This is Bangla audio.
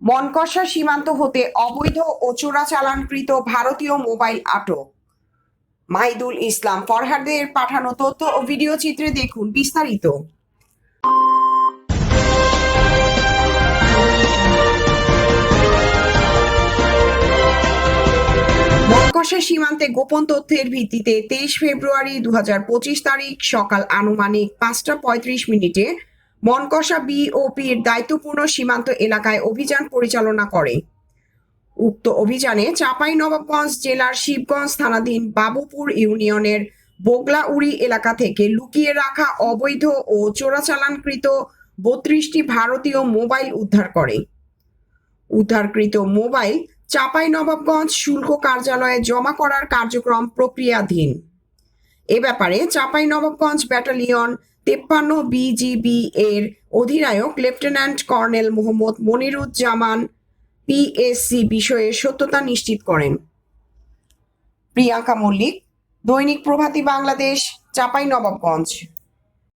মনকষা সীমান্ত হতে অবৈধ ও চোরাচালানকৃত ভারতীয় মোবাইল আটক। মাহিদুল ইসলাম ফরহাদের পাঠানো তথ্য ও ভিডিও চিত্রে দেখুন বিস্তারিত। মনকষা সীমান্তে গোপন তথ্যের ভিত্তিতে 23 ফেব্রুয়ারি 2025 তারিখ সকাল আনুমানিক 5:35 মনকষা বিওপির দায়িত্বপূর্ণ সীমান্ত এলাকায় অভিযান পরিচালনা করে। উক্ত অভিযানে চাঁপাইনবাবগঞ্জ জেলার শিবগঞ্জ থানাধীন বাবুপুর ইউনিয়নের বোগলাউড়ি এলাকা থেকে লুকিয়ে রাখা অবৈধ ও চোরাচালানকৃত 32টি ভারতীয় মোবাইল উদ্ধার করে। উদ্ধারকৃত মোবাইল চাঁপাইনবাবগঞ্জ শুল্ক কার্যালয়ে জমা করার কার্যক্রম প্রক্রিয়াধীন। এ ব্যাপারে চাঁপাইনবাবগঞ্জ ব্যাটালিয়ন 53 বিজিবি এর অধিনায়ক lieutenant colonel Mohammad Moniruzzaman PSC বিষয়ে সত্যতা নিশ্চিত করেন। প্রিয়াঙ্কা মল্লিক, দৈনিক প্রভাতী বাংলাদেশ, চাঁপাইনবাবগঞ্জ।